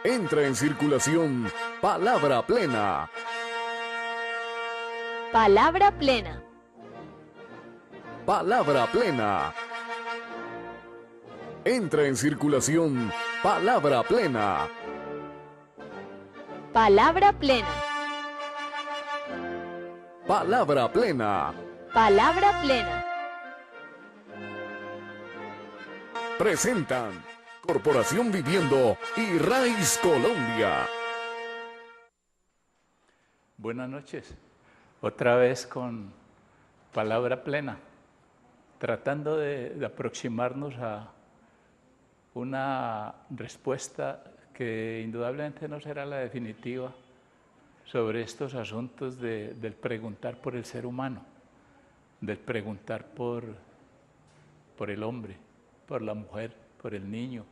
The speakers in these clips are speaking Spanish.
Entra en circulación Palabra Plena. Palabra plena. Palabra Plena. Entra en circulación Palabra Plena. Palabra plena. Palabra Plena. Palabra plena. Presentan Corporación Viviendo y Raiz Colombia. Buenas noches, otra vez con Palabra Plena, tratando de aproximarnos a una respuesta que indudablemente no será la definitiva sobre estos asuntos del preguntar por el ser humano, del preguntar por el hombre, por la mujer, por el niño,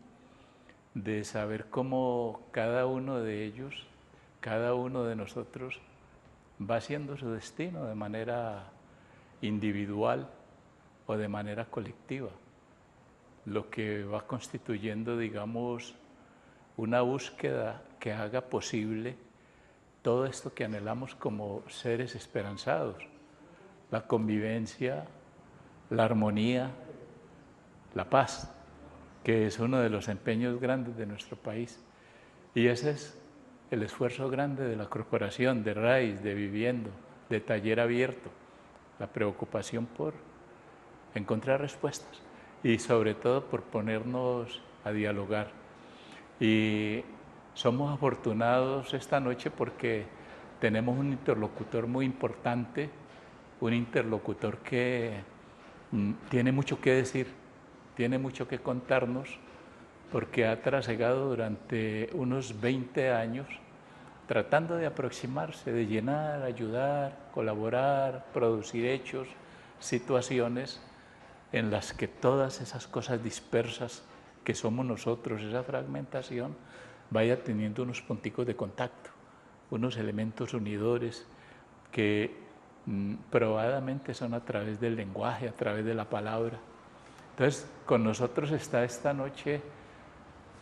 de saber cómo cada uno de ellos, cada uno de nosotros va haciendo su destino de manera individual o de manera colectiva, lo que va constituyendo, digamos, una búsqueda que haga posible todo esto que anhelamos como seres esperanzados, la convivencia, la armonía, la paz, que es uno de los empeños grandes de nuestro país. Y ese es el esfuerzo grande de la corporación, de Raiz, de Viviendo, de Taller Abierto, la preocupación por encontrar respuestas y sobre todo por ponernos a dialogar. Y somos afortunados esta noche porque tenemos un interlocutor muy importante, un interlocutor que tiene mucho que decir, tiene mucho que contarnos, porque ha trasegado durante unos 20 años tratando de aproximarse, de llenar, ayudar, colaborar, producir hechos, situaciones en las que todas esas cosas dispersas que somos nosotros, esa fragmentación, vaya teniendo unos punticos de contacto, unos elementos unidores que probadamente son a través del lenguaje, a través de la palabra. Entonces, con nosotros está esta noche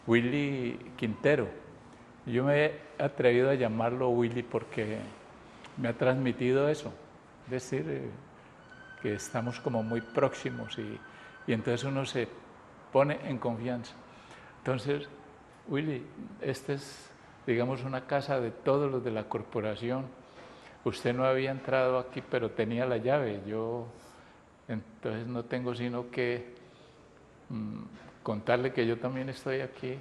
Willy Quintero. Yo me he atrevido a llamarlo Willy porque me ha transmitido eso, es decir, que estamos como muy próximos y entonces uno se pone en confianza. Entonces, Willy, esta es, digamos, una casa de todos los de la corporación. Usted no había entrado aquí, pero tenía la llave. Yo, entonces, no tengo sino que contarle que yo también estoy aquí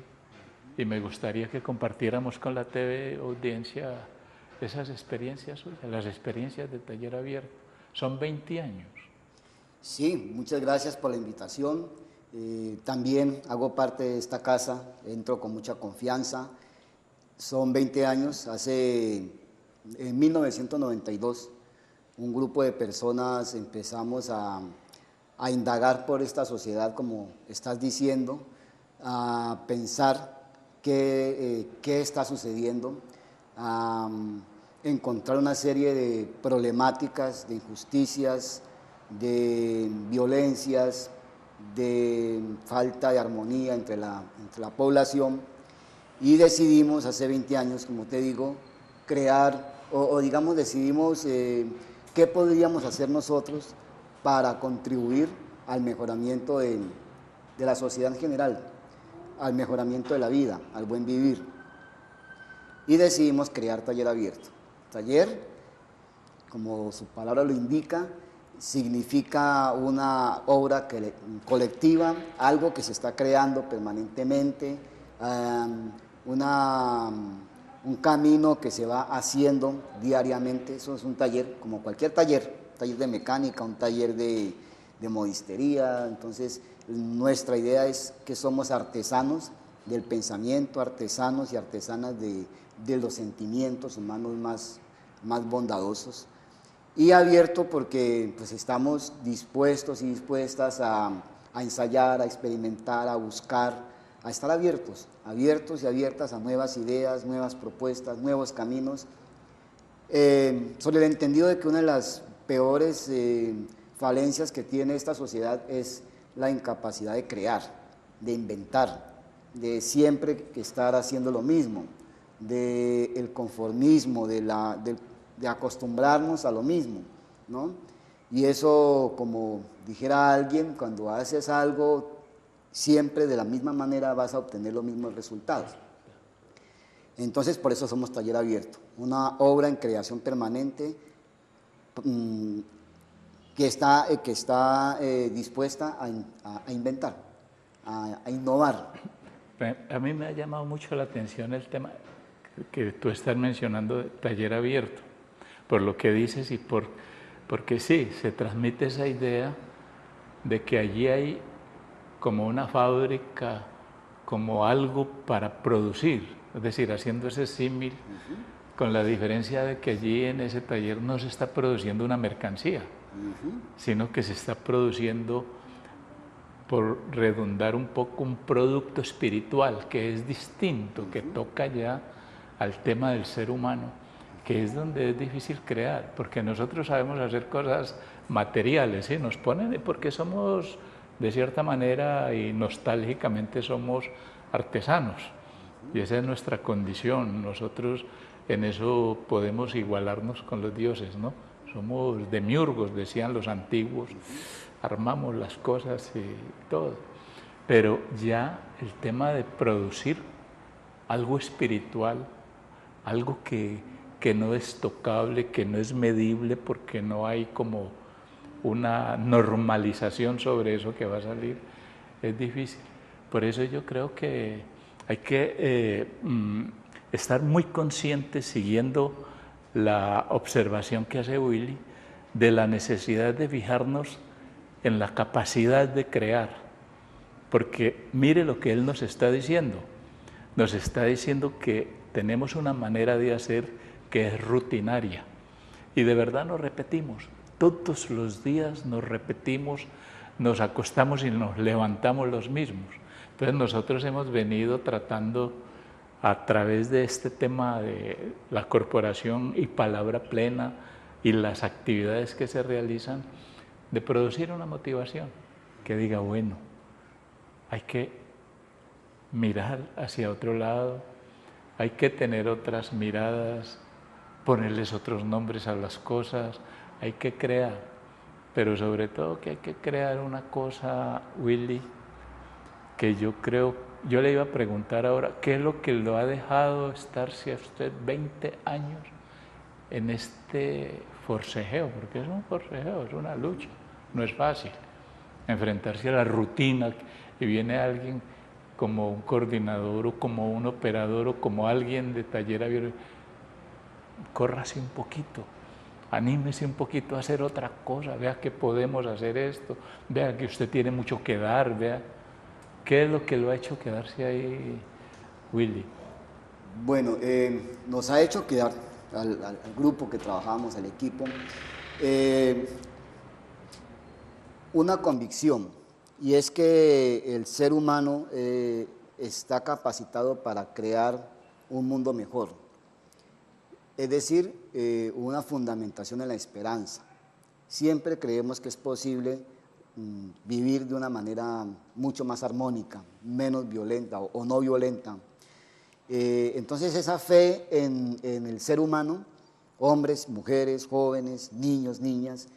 y me gustaría que compartiéramos con la TV audiencia esas experiencias suyas, las experiencias de Taller Abierto. Son 20 años. Sí, muchas gracias por la invitación. También hago parte de esta casa, entro con mucha confianza. Son 20 años, en 1992, un grupo de personas empezamos a indagar por esta sociedad, como estás diciendo, a pensar qué está sucediendo, a encontrar una serie de problemáticas, de injusticias, de violencias, de falta de armonía entre la población, y decidimos hace 20 años, como te digo, crear, digamos decidimos qué podríamos hacer nosotros para contribuir al mejoramiento de la sociedad en general, al mejoramiento de la vida, al buen vivir. Y decidimos crear Taller Abierto. Taller, como su palabra lo indica, significa una obra colectiva, algo que se está creando permanentemente, un camino que se va haciendo diariamente. Eso es un taller, como cualquier taller de mecánica, un taller de modistería. Entonces, nuestra idea es que somos artesanos del pensamiento, artesanos y artesanas de los sentimientos humanos más bondadosos. Y abierto porque pues, estamos dispuestos y dispuestas a ensayar, a experimentar, a buscar, a estar abiertos y abiertas a nuevas ideas, nuevas propuestas, nuevos caminos, sobre el entendido de que una de las peores falencias que tiene esta sociedad es la incapacidad de crear, de inventar. de siempre que estar haciendo lo mismo, del conformismo, de acostumbrarnos a lo mismo, ¿no? Y eso, como dijera alguien, cuando haces algo siempre de la misma manera vas a obtener los mismos resultados. Entonces, por eso somos Taller Abierto, una obra en creación permanente que está dispuesta a inventar, a innovar. A mí me ha llamado mucho la atención el tema que tú estás mencionando de Taller Abierto, por lo que dices y porque sí, se transmite esa idea de que allí hay como una fábrica, como algo para producir, es decir, haciendo ese símil, con la diferencia de que allí en ese taller no se está produciendo una mercancía, sino que se está produciendo, por redundar un poco, un producto espiritual que es distinto, que toca ya al tema del ser humano, que es donde es difícil crear, porque nosotros sabemos hacer cosas materiales, ¿sí? Nos ponen porque somos, de cierta manera y nostálgicamente, somos artesanos, y esa es nuestra condición. Nosotros en eso podemos igualarnos con los dioses, ¿no? Somos demiurgos, decían los antiguos, armamos las cosas y todo. Pero ya el tema de producir algo espiritual, algo que no es tocable, que no es medible, porque no hay como una normalización sobre eso que va a salir, es difícil. Por eso yo creo que hay que estar muy conscientes, siguiendo la observación que hace Willy, de la necesidad de fijarnos en la capacidad de crear, porque mire lo que él nos está diciendo que tenemos una manera de hacer que es rutinaria, y de verdad nos repetimos, todos los días nos repetimos, nos acostamos y nos levantamos los mismos. Entonces nosotros hemos venido tratando, a través de este tema de la corporación y Palabra Plena y las actividades que se realizan, de producir una motivación que diga, bueno, hay que mirar hacia otro lado, hay que tener otras miradas, ponerles otros nombres a las cosas, hay que crear, pero sobre todo que hay que crear una cosa, Willy, que yo creo, yo le iba a preguntar ahora, ¿qué es lo que lo ha dejado estarse a usted 20 años en este forcejeo? Porque es un forcejeo, es una lucha, no es fácil enfrentarse a la rutina, y viene alguien como un coordinador o como un operador o como alguien de Taller Abierto, córrase un poquito, anímese un poquito a hacer otra cosa, vea que podemos hacer esto, vea que usted tiene mucho que dar, vea qué es lo que lo ha hecho quedarse ahí, Willy. Bueno, nos ha hecho quedar al grupo que trabajamos, al equipo, una convicción, y es que el ser humano está capacitado para crear un mundo mejor, es decir, una fundamentación en la esperanza. Siempre creemos que es posible vivir de una manera mucho más armónica, menos violenta o no violenta. Entonces esa fe en el ser humano, hombres, mujeres, jóvenes, niños, niñas,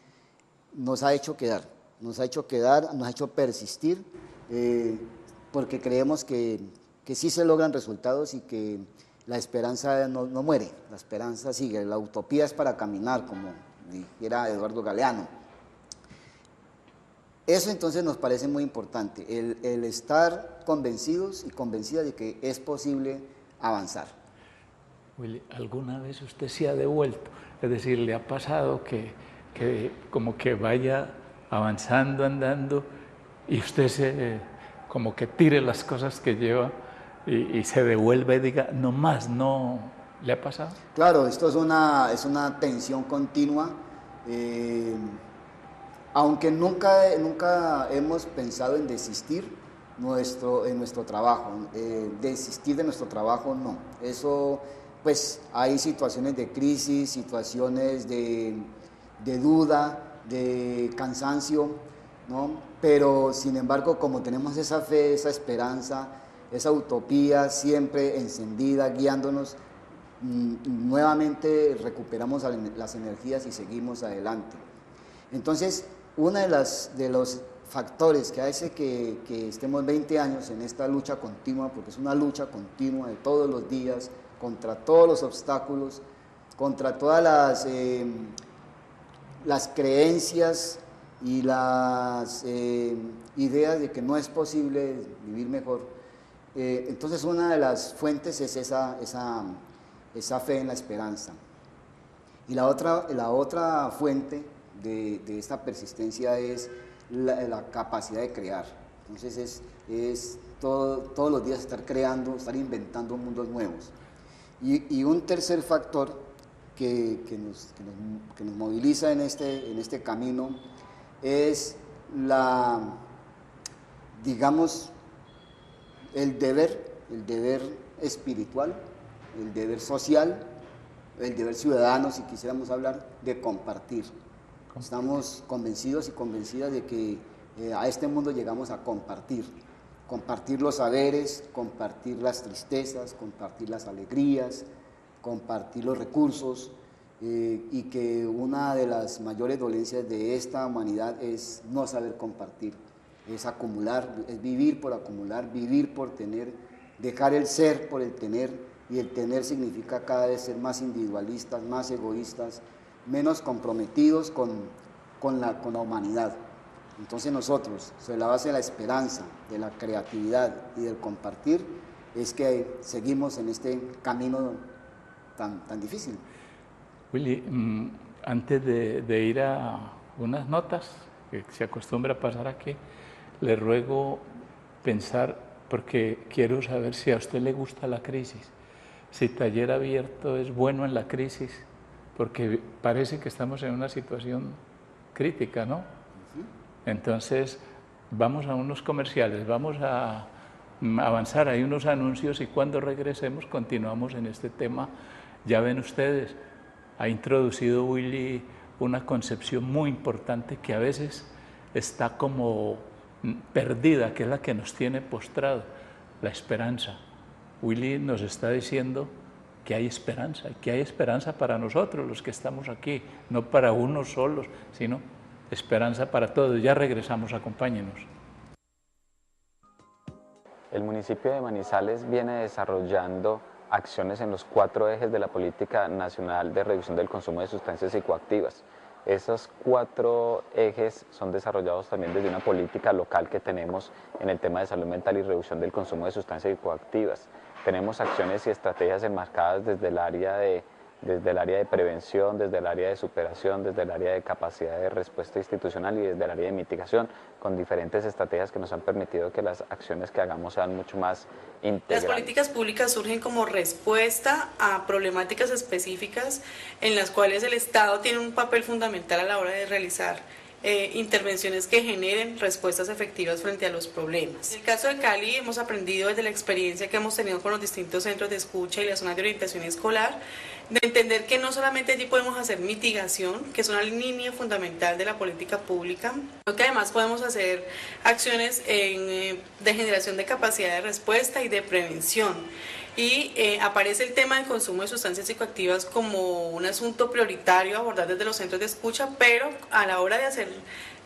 nos ha hecho quedar, nos ha hecho persistir, porque creemos que sí se logran resultados y que la esperanza no muere, la esperanza sigue, la utopía es para caminar, como dijera Eduardo Galeano. Eso entonces nos parece muy importante, el estar convencidos y convencidas de que es posible avanzar. Willy, ¿alguna vez usted se ha devuelto? Es decir, ¿le ha pasado que como que vaya avanzando, andando, y usted como que tire las cosas que lleva y se devuelve y diga, no más, no? ¿Le ha pasado? Claro, esto es una tensión continua, aunque nunca hemos pensado en desistir en nuestro trabajo, desistir de nuestro trabajo no, eso pues hay situaciones de crisis, situaciones de duda, de cansancio, ¿no? Pero sin embargo, como tenemos esa fe, esa esperanza, esa utopía siempre encendida, guiándonos, nuevamente recuperamos las energías y seguimos adelante. Entonces, uno de los factores que hace que estemos 20 años en esta lucha continua, porque es una lucha continua de todos los días, contra todos los obstáculos, contra todas las creencias y las ideas de que no es posible vivir mejor. Entonces, una de las fuentes es esa fe en la esperanza. Y la otra fuente de esta persistencia es la capacidad de crear. Entonces es todos los días estar creando, estar inventando mundos nuevos. Y un tercer factor que nos moviliza en este camino es digamos, el deber espiritual, el deber social, el deber ciudadano, si quisiéramos hablar, de compartir. Estamos convencidos y convencidas de que a este mundo llegamos a compartir los saberes, compartir las tristezas, compartir las alegrías, compartir los recursos, y que una de las mayores dolencias de esta humanidad es no saber compartir, es acumular, es vivir por acumular, vivir por tener, dejar el ser por el tener, y el tener significa cada vez ser más individualistas, más egoístas, menos comprometidos con la humanidad. Entonces nosotros, sobre la base de la esperanza, de la creatividad y del compartir, es que seguimos en este camino tan difícil. Willy, antes de ir a unas notas que se acostumbra a pasar aquí, le ruego pensar, porque quiero saber si a usted le gusta la crisis, si Taller Abierto es bueno en la crisis, porque parece que estamos en una situación crítica, ¿no? Entonces, vamos a unos comerciales, vamos a avanzar, hay unos anuncios y cuando regresemos continuamos en este tema. Ya ven ustedes, ha introducido Willy una concepción muy importante que a veces está como perdida, que es la que nos tiene postrado, la esperanza. Willy nos está diciendo que hay esperanza para nosotros los que estamos aquí, no para unos solos, sino esperanza para todos. Ya regresamos, acompáñenos. El municipio de Manizales viene desarrollando acciones en los 4 ejes de la Política Nacional de Reducción del Consumo de Sustancias Psicoactivas. Esos 4 ejes son desarrollados también desde una política local que tenemos en el tema de salud mental y reducción del consumo de sustancias psicoactivas. Tenemos acciones y estrategias enmarcadas desde el área de prevención, desde el área de superación, desde el área de capacidad de respuesta institucional y desde el área de mitigación, con diferentes estrategias que nos han permitido que las acciones que hagamos sean mucho más integrales. Las políticas públicas surgen como respuesta a problemáticas específicas en las cuales el Estado tiene un papel fundamental a la hora de realizar intervenciones que generen respuestas efectivas frente a los problemas. En el caso de Cali hemos aprendido desde la experiencia que hemos tenido con los distintos centros de escucha y las zonas de orientación escolar, de entender que no solamente allí podemos hacer mitigación, que es una línea fundamental de la política pública, sino que además podemos hacer acciones de generación de capacidad de respuesta y de prevención. Y aparece el tema del consumo de sustancias psicoactivas como un asunto prioritario a abordar desde los centros de escucha, pero a la hora de hacer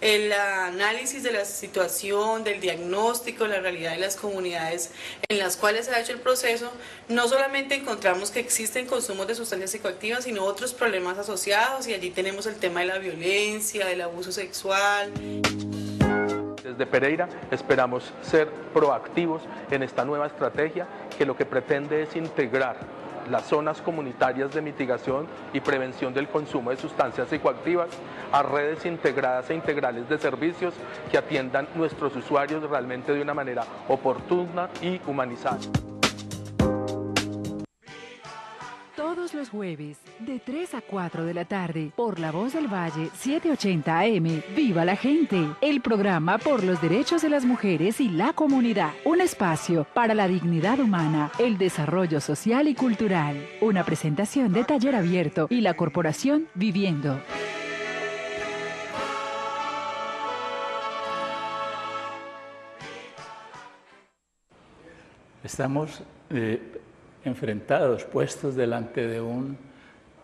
el análisis de la situación, del diagnóstico, de la realidad de las comunidades en las cuales se ha hecho el proceso, no solamente encontramos que existen consumos de sustancias psicoactivas, sino otros problemas asociados, y allí tenemos el tema de la violencia, del abuso sexual. Desde Pereira esperamos ser proactivos en esta nueva estrategia que lo que pretende es integrar las zonas comunitarias de mitigación y prevención del consumo de sustancias psicoactivas a redes integradas e integrales de servicios que atiendan a nuestros usuarios realmente de una manera oportuna y humanizada. Todos los jueves, de 3 a 4 de la tarde, por La Voz del Valle, 780 AM, ¡Viva la Gente! El programa por los derechos de las mujeres y la comunidad. Un espacio para la dignidad humana, el desarrollo social y cultural. Una presentación de Taller Abierto y la Corporación Viviendo. Estamos enfrentados, puestos delante de un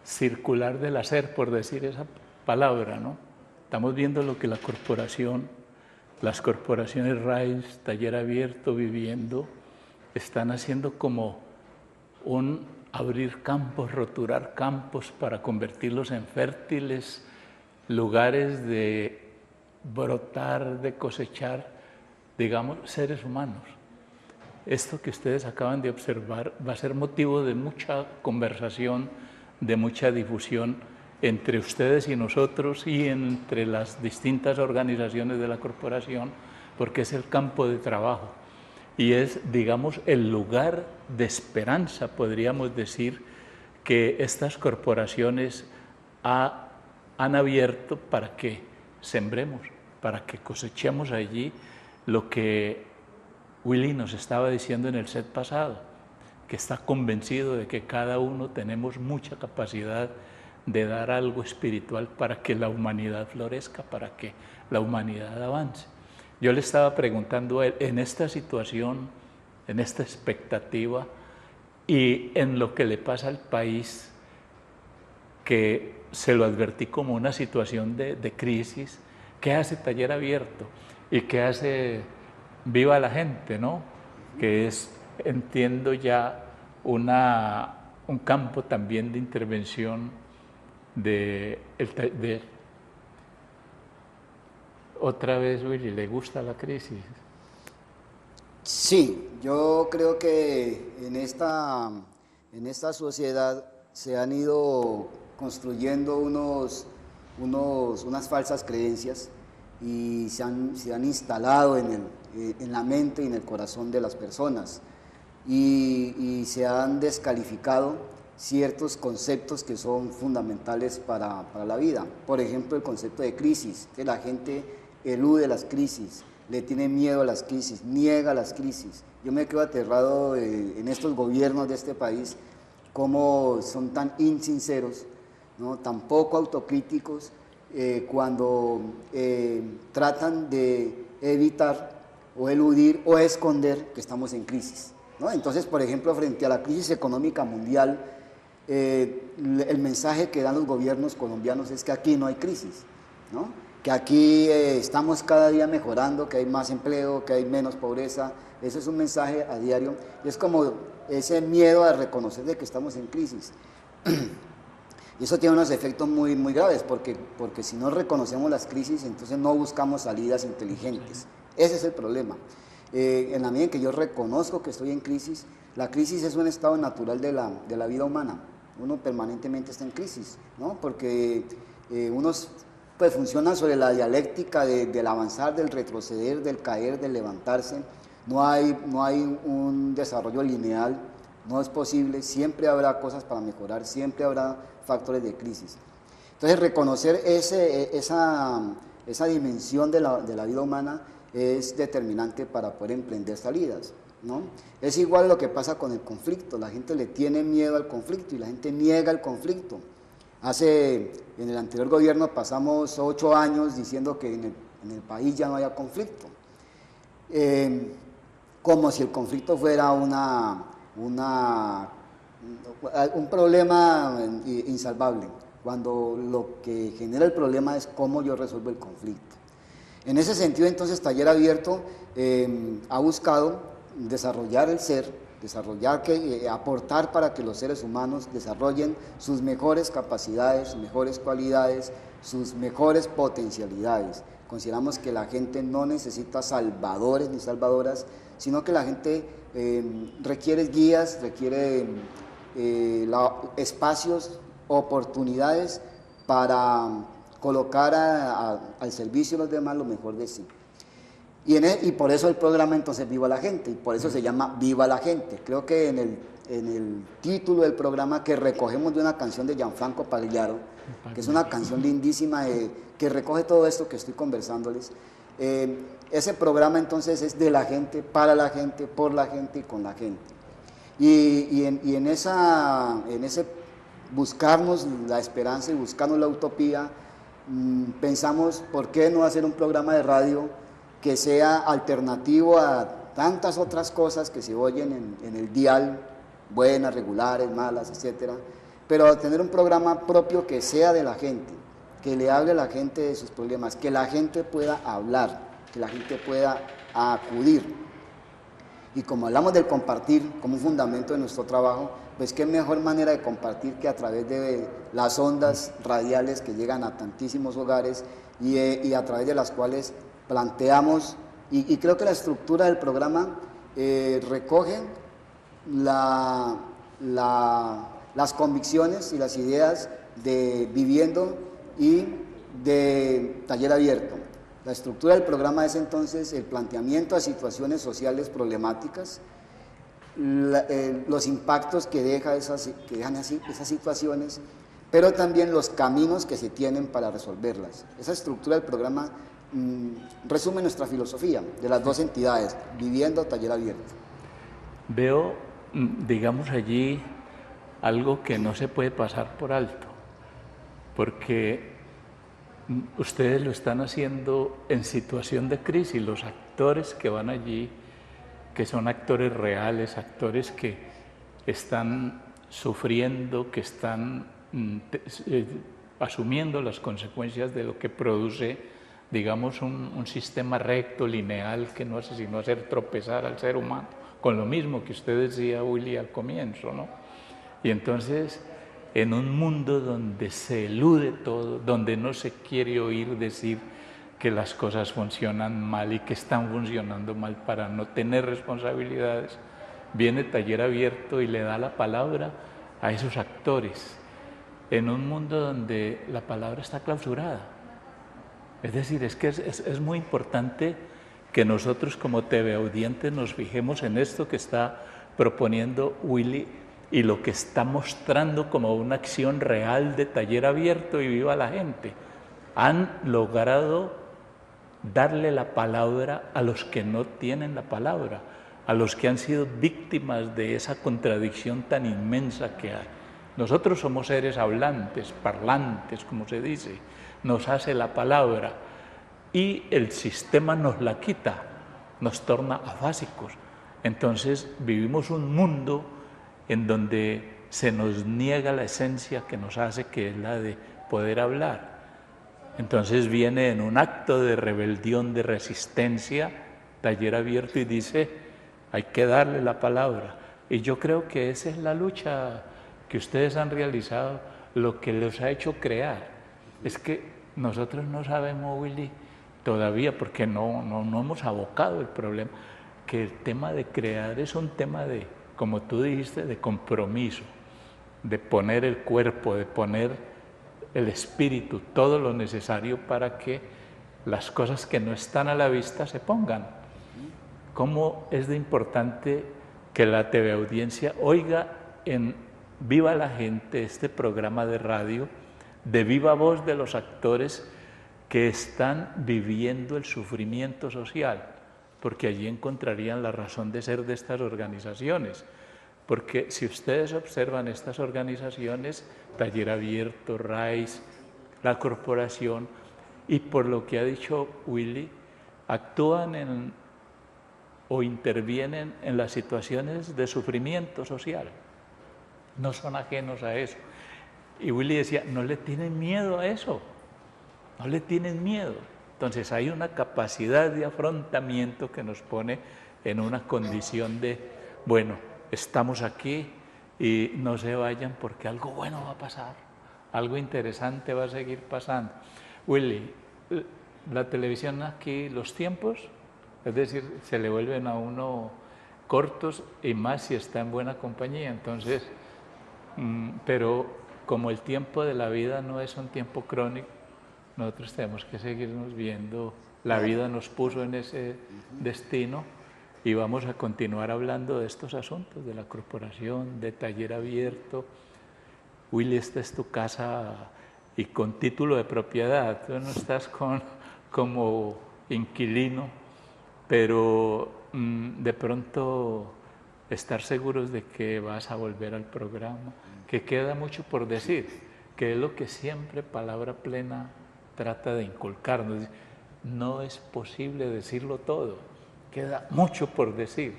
circular del hacer, por decir esa palabra, ¿no? Estamos viendo lo que las corporaciones RAIS, Taller Abierto, Viviendo, están haciendo como un abrir campos, roturar campos para convertirlos en fértiles lugares de brotar, de cosechar, digamos, seres humanos. Esto que ustedes acaban de observar va a ser motivo de mucha conversación, de mucha difusión entre ustedes y nosotros y entre las distintas organizaciones de la corporación, porque es el campo de trabajo y es, digamos, el lugar de esperanza, podríamos decir, que estas corporaciones han abierto para que sembremos, para que cosechemos allí lo que Willy nos estaba diciendo en el set pasado, que está convencido de que cada uno tenemos mucha capacidad de dar algo espiritual para que la humanidad florezca, para que la humanidad avance. Yo le estaba preguntando a él, en esta situación, en esta expectativa y en lo que le pasa al país, que se lo advertí como una situación de crisis, ¿qué hace Taller Abierto? ¿Y qué hace Viva la Gente, ¿no? Que es, entiendo ya, un campo también de intervención otra vez, Willy, ¿le gusta la crisis? Sí, yo creo que en esta sociedad se han ido construyendo unas falsas creencias y se han instalado en la mente y en el corazón de las personas y se han descalificado ciertos conceptos que son fundamentales para la vida. Por ejemplo, el concepto de crisis, que la gente elude las crisis, le tiene miedo a las crisis, niega las crisis. Yo me quedo aterrado en estos gobiernos de este país, cómo son tan insinceros, ¿no? Tan poco autocríticos cuando tratan de evitar o eludir o esconder que estamos en crisis, ¿no? Entonces, por ejemplo, frente a la crisis económica mundial, el mensaje que dan los gobiernos colombianos es que aquí no hay crisis, ¿no? Que aquí estamos cada día mejorando, que hay más empleo, que hay menos pobreza. Ese es un mensaje a diario. Es como ese miedo a reconocer de que estamos en crisis. Y eso tiene unos efectos muy, muy graves, porque si no reconocemos las crisis, entonces no buscamos salidas inteligentes. Ese es el problema. En la medida en que yo reconozco que estoy en crisis, la crisis es un estado natural de la vida humana. Uno permanentemente está en crisis, ¿no? Porque uno pues funciona sobre la dialéctica del avanzar, del retroceder, del caer, del levantarse. No hay un desarrollo lineal, no es posible, siempre habrá cosas para mejorar, siempre habrá factores de crisis. Entonces, reconocer esa dimensión de la vida humana es determinante para poder emprender salidas, ¿no? Es igual lo que pasa con el conflicto. La gente le tiene miedo al conflicto y la gente niega el conflicto. En el anterior gobierno pasamos 8 años diciendo que en el país ya no haya conflicto, como si el conflicto fuera un problema insalvable, cuando lo que genera el problema es cómo yo resuelvo el conflicto. En ese sentido, entonces, Taller Abierto ha buscado desarrollar el ser, aportar para que los seres humanos desarrollen sus mejores capacidades, sus mejores cualidades, sus mejores potencialidades. Consideramos que la gente no necesita salvadores ni salvadoras, sino que la gente requiere guías, requiere espacios, oportunidades para colocar al servicio de los demás lo mejor de sí. Y por eso el programa entonces Viva la Gente, y por eso se llama Viva la Gente. Creo que en el título del programa, que recogemos de una canción de Gianfranco Pagliaro, que es una canción lindísima que recoge todo esto que estoy conversándoles, ese programa entonces es de la gente, para la gente, por la gente y con la gente. Y en ese buscarnos la esperanza y buscarnos la utopía, pensamos, ¿por qué no hacer un programa de radio que sea alternativo a tantas otras cosas que se oyen en el dial, buenas, regulares, malas, etcétera, pero tener un programa propio que sea de la gente, que le hable a la gente de sus problemas, que la gente pueda hablar, que la gente pueda acudir. Y como hablamos del compartir como un fundamento de nuestro trabajo, pues qué mejor manera de compartir que a través de las ondas radiales que llegan a tantísimos hogares y a través de las cuales planteamos, y creo que la estructura del programa recoge las convicciones y las ideas de Viviendo y de Taller Abierto. La estructura del programa es entonces el planteamiento de situaciones sociales problemáticas, los impactos que dejan esas situaciones, pero también los caminos que se tienen para resolverlas. Esa estructura del programa resume nuestra filosofía de las dos entidades, Viviendo, Taller Abierto. Veo, digamos, allí algo que no se puede pasar por alto, porque ustedes lo están haciendo en situación de crisis. Los actores que van allí, que son actores reales, actores que están sufriendo, que están asumiendo las consecuencias de lo que produce, digamos, un sistema recto, lineal, que no hace sino hacer tropezar al ser humano, con lo mismo que usted decía, Willy, al comienzo, ¿no? Y entonces, en un mundo donde se elude todo, donde no se quiere oír decir que las cosas funcionan mal y que están funcionando mal para no tener responsabilidades, viene Taller Abierto y le da la palabra a esos actores, en un mundo donde la palabra está clausurada. Es decir, es que es muy importante que nosotros como TV Audientes nos fijemos en esto que está proponiendo Willy y lo que está mostrando como una acción real de Taller Abierto y Viva la Gente. Han logrado darle la palabra a los que no tienen la palabra, a los que han sido víctimas de esa contradicción tan inmensa que hay. Nosotros somos seres hablantes, parlantes, como se dice, nos hace la palabra y el sistema nos la quita, nos torna afásicos. Entonces vivimos un mundo en donde se nos niega la esencia que nos hace, que es la de poder hablar. Entonces viene en un acto de rebelión, de resistencia, Taller Abierto y dice, hay que darle la palabra. Y yo creo que esa es la lucha que ustedes han realizado, lo que los ha hecho crear. Es que nosotros no sabemos, Willy, todavía, porque no hemos abocado el problema, que el tema de crear es un tema de, como tú dijiste, de compromiso, de poner el cuerpo, de poner el espíritu, todo lo necesario para que las cosas que no están a la vista se pongan. ¿Cómo es de importante que la TV Audiencia oiga en Viva la Gente, este programa de radio, de viva voz de los actores que están viviendo el sufrimiento social? Porque allí encontrarían la razón de ser de estas organizaciones. Porque si ustedes observan estas organizaciones, Taller Abierto, RAIS, la corporación, y por lo que ha dicho Willy, actúan o intervienen en las situaciones de sufrimiento social. No son ajenos a eso. Y Willy decía, no le tienen miedo a eso, no le tienen miedo. Entonces hay una capacidad de afrontamiento que nos pone en una condición de, bueno, estamos aquí y no se vayan porque algo bueno va a pasar, algo interesante va a seguir pasando. Willy, la televisión aquí, los tiempos, es decir, se le vuelven a uno cortos y más si está en buena compañía. Entonces, pero como el tiempo de la vida no es un tiempo crónico, nosotros tenemos que seguirnos viendo. La vida nos puso en ese destino y vamos a continuar hablando de estos asuntos, de la corporación, de Taller Abierto. Willy, esta es tu casa y con título de propiedad. Tú no estás como inquilino, pero de pronto estar seguros de que vas a volver al programa, que queda mucho por decir, que es lo que siempre Palabra Plena trata de inculcarnos. No es posible decirlo todo, queda mucho por decir.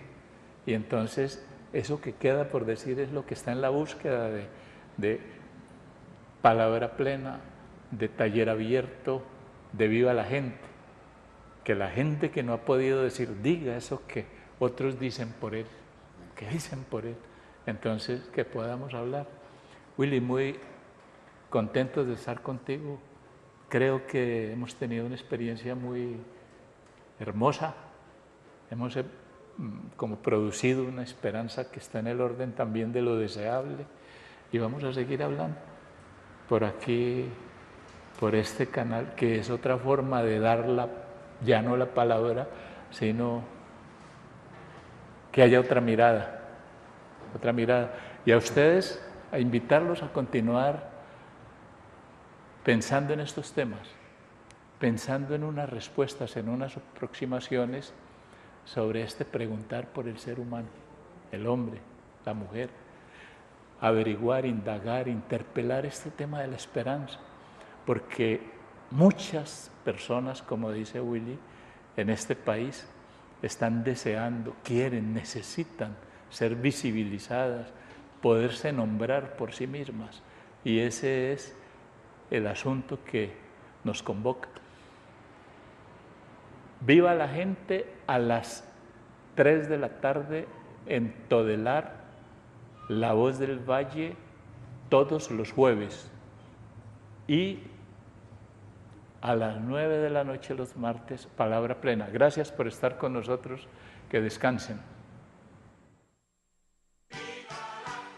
Y entonces eso que queda por decir es lo que está en la búsqueda de palabra plena, de taller abierto, de viva la gente. Que la gente que no ha podido decir, diga eso que otros dicen por él, que dicen por él. Entonces, que podamos hablar. Willy, muy contentos de estar contigo. Creo que hemos tenido una experiencia muy hermosa. Hemos como producido una esperanza que está en el orden también de lo deseable. Y vamos a seguir hablando por aquí, por este canal, que es otra forma de dar ya no la palabra, sino que haya otra mirada. Y a ustedes, a invitarlos a continuar pensando en estos temas, pensando en unas respuestas, en unas aproximaciones sobre este preguntar por el ser humano, el hombre, la mujer, averiguar, indagar, interpelar este tema de la esperanza, porque muchas personas, como dice Willy, en este país están deseando, quieren, necesitan ser visibilizadas, poderse nombrar por sí mismas. Y ese es el asunto que nos convoca. Viva la gente a las 3 de la tarde en Todelar, La Voz del Valle, todos los jueves. Y a las 9 de la noche los martes, Palabra Plena. Gracias por estar con nosotros. Que descansen.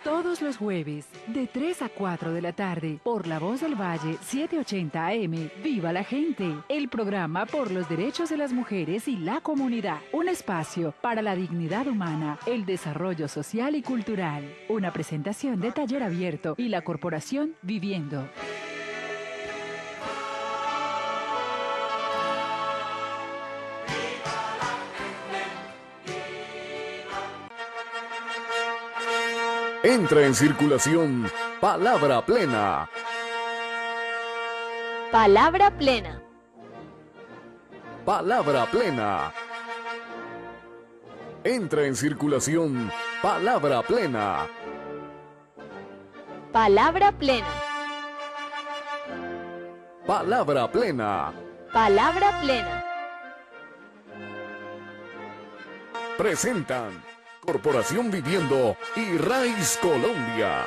Todos los jueves, de 3 a 4 de la tarde, por La Voz del Valle, 780 AM, Viva la Gente, el programa por los derechos de las mujeres y la comunidad. Un espacio para la dignidad humana, el desarrollo social y cultural. Una presentación de Taller Abierto y la Corporación Viviendo. Entra en circulación Palabra Plena. Palabra plena. Palabra Plena. Entra en circulación Palabra Plena. Palabra plena. Palabra Plena. Palabra plena. Presentan Corporación Viviendo y Raiz Colombia.